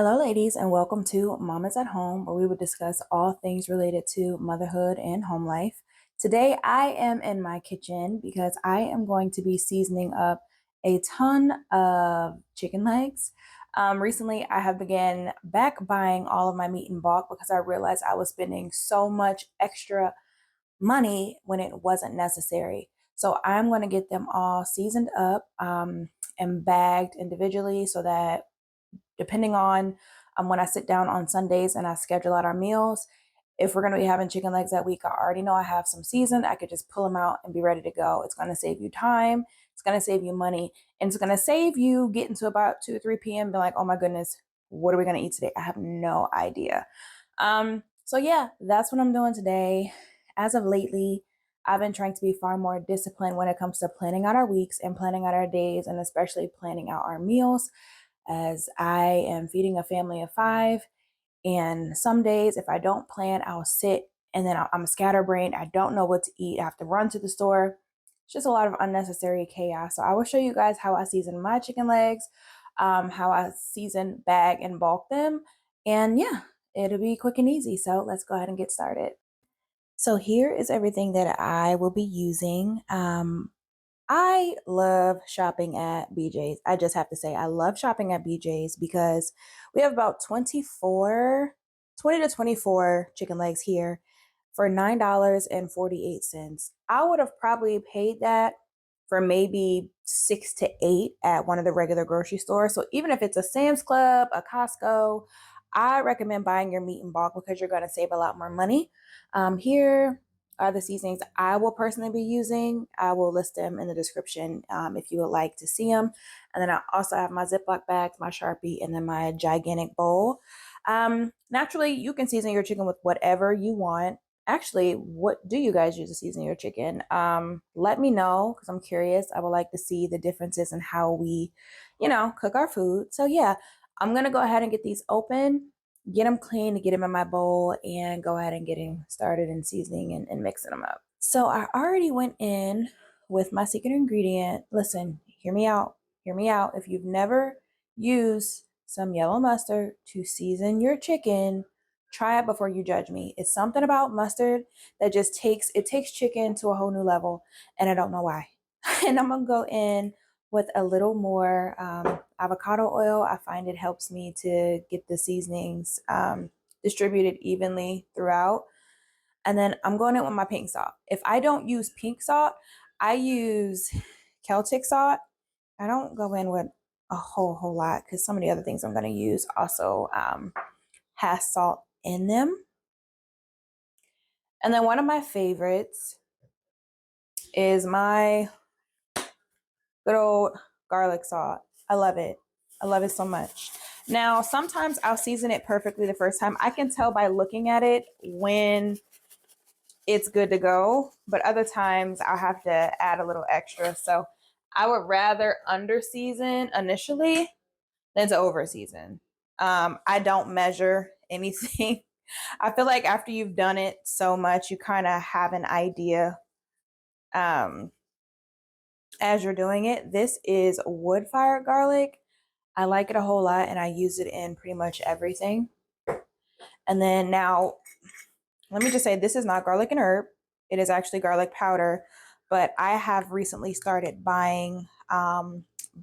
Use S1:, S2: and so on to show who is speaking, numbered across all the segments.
S1: Hello, ladies, and welcome to Mamas at Home, where we would discuss all things related to motherhood and home life. Today, I am in my kitchen because I am going to be seasoning up a ton of chicken legs. Recently, I have began back buying all of my meat in bulk because I realized I was spending so much extra money when it wasn't necessary. So I'm going to get them all seasoned up and bagged individually so that depending on when I sit down on Sundays and I schedule out our meals, if we're going to be having chicken legs that week, I already know I have some seasoned. I could just pull them out and be ready to go. It's going to save you time. It's going to save you money. And it's going to save you getting to about 2 or 3 p.m. Be like, oh my goodness, what are we going to eat today? I have no idea. So yeah, that's what I'm doing today. As of lately, I've been trying to be far more disciplined when it comes to planning out our weeks and planning out our days, and especially planning out our meals, as I am feeding a family of 5. And some days, if I don't plan, I'll sit and then I'm scatterbrained. I don't know what to eat. I have to run to the store. It's just a lot of unnecessary chaos. So I will show you guys how I season my chicken legs, how I season, bag, and bulk them. And yeah, it'll be quick and easy. So let's go ahead and get started. So here is everything that I will be using. I love shopping at BJ's. I just have to say, I love shopping at BJ's because we have about 20 to 24 chicken legs here for $9.48. I would have probably paid that for maybe 6 to 8 at one of the regular grocery stores. So even if it's a Sam's Club, a Costco, I recommend buying your meat in bulk because you're going to save a lot more money. Here are the seasonings I will personally be using. I will list them in the description if you would like to see them. And then I also have my Ziploc bags, my Sharpie, and then my gigantic bowl. Naturally, you can season your chicken with whatever you want. Actually, what do you guys use to season your chicken? Let me know because I'm curious. I would like to see the differences in how we, cook our food. So yeah, I'm gonna go ahead and get these open, get them clean, get them in my bowl, and go ahead and getting started in seasoning and mixing them up. So I already went in with my secret ingredient. Listen, hear me out. Hear me out. If you've never used some yellow mustard to season your chicken, try it before you judge me. It's something about mustard that just takes chicken to a whole new level, and I don't know why. And I'm gonna go in with a little more avocado oil. I find it helps me to get the seasonings distributed evenly throughout. And then I'm going in with my pink salt. If I don't use pink salt, I use Celtic salt. I don't go in with a whole lot because some of the other things I'm going to use also has salt in them. And then one of my favorites is my good old garlic salt. I love it. I love it so much. Now, sometimes I'll season it perfectly the first time. I can tell by looking at it when it's good to go, but other times I'll have to add a little extra. So I would rather under season initially than to over season. I don't measure anything. I feel like after you've done it so much, you kind of have an idea as you're doing it. This is Woodfire garlic. I like it a whole lot and I use it in pretty much everything. And then now, let me just say, this is not garlic and herb. It is actually garlic powder, but I have recently started buying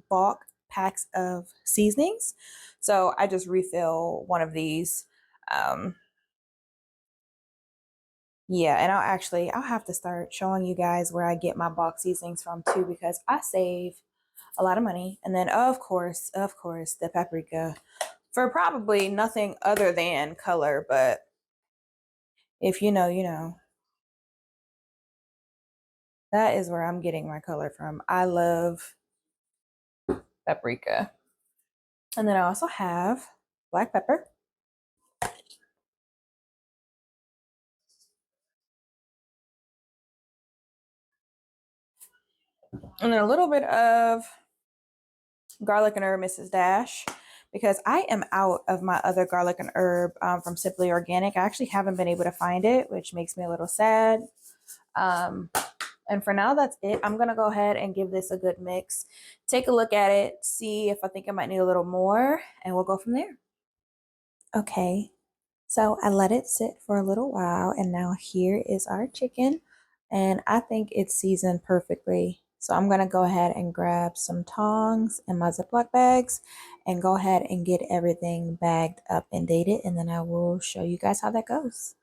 S1: bulk packs of seasonings. So I just refill one of these. Yeah, and I'll have to start showing you guys where I get my bulk seasonings from too, because I save a lot of money. And then of course, the paprika for probably nothing other than color, but if you know, you know. That is where I'm getting my color from. I love paprika. And then I also have black pepper. And then a little bit of garlic and herb Mrs. Dash, because I am out of my other garlic and herb from Simply Organic. I actually haven't been able to find it, which makes me a little sad. And for now, that's it. I'm going to go ahead and give this a good mix. Take a look at it, see if I think I might need a little more, and we'll go from there. Okay, so I let it sit for a little while, and now here is our chicken, and I think it's seasoned perfectly. So I'm gonna go ahead and grab some tongs and my Ziploc bags and go ahead and get everything bagged up and dated, and then I will show you guys how that goes.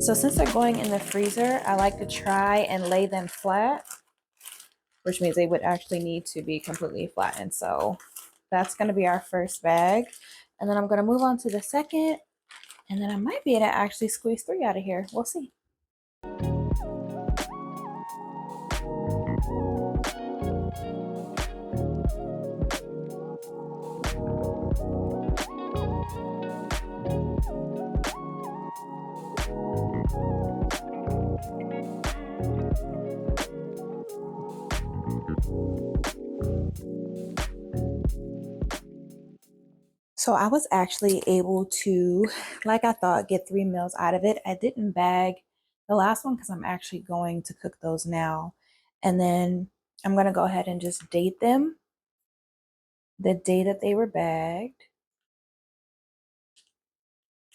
S1: So since they're going in the freezer, I like to try and lay them flat, which means they would actually need to be completely flattened. So that's going to be our first bag. And then I'm going to move on to the second, and then I might be able to actually squeeze 3 out of here. We'll see. So I was actually able to, like I thought, get 3 meals out of it. I didn't bag the last one because I'm actually going to cook those now. And then I'm going to go ahead and just date them the day that they were bagged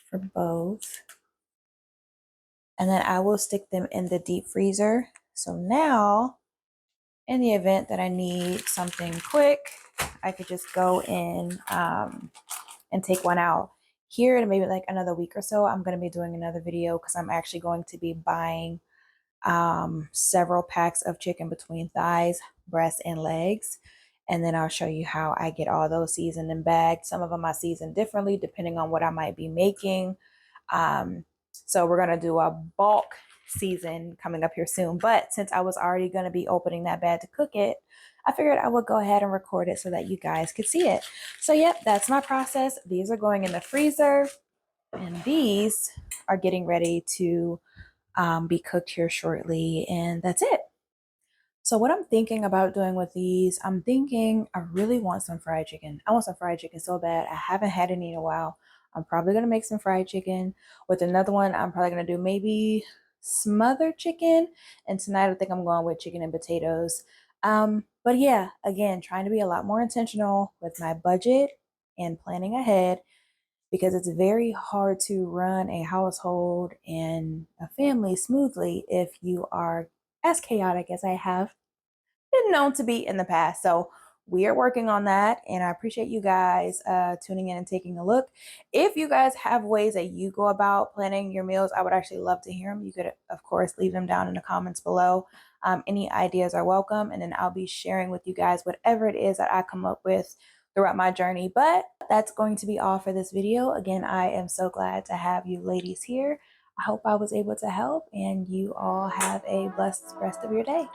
S1: for both. And then I will stick them in the deep freezer. So now, in the event that I need something quick, I could just go in and take one out. Here in maybe like another week or so, I'm going to be doing another video because I'm actually going to be buying several packs of chicken between thighs, breasts, and legs. And then I'll show you how I get all those seasoned and bagged. Some of them I season differently depending on what I might be making. So we're going to do a bulk season coming up here soon. But since I was already going to be opening that bag to cook it, I figured I would go ahead and record it so that you guys could see it. So yep, that's my process. These are going in the freezer, and these are getting ready to be cooked here shortly, and that's it. So what I'm thinking about doing with these, I'm thinking I really want some fried chicken. I want some fried chicken so bad. I haven't had any in a while. I'm probably gonna make some fried chicken. With another one, I'm probably gonna do maybe smothered chicken. And tonight I think I'm going with chicken and potatoes. But yeah, again, trying to be a lot more intentional with my budget and planning ahead, because it's very hard to run a household and a family smoothly if you are as chaotic as I have been known to be in the past. So we are working on that, and I appreciate you guys tuning in and taking a look. If you guys have ways that you go about planning your meals, I would actually love to hear them. You could, of course, leave them down in the comments below. Any ideas are welcome, and then I'll be sharing with you guys whatever it is that I come up with throughout my journey. But that's going to be all for this video. Again, I am so glad to have you ladies here. I hope I was able to help, and you all have a blessed rest of your day.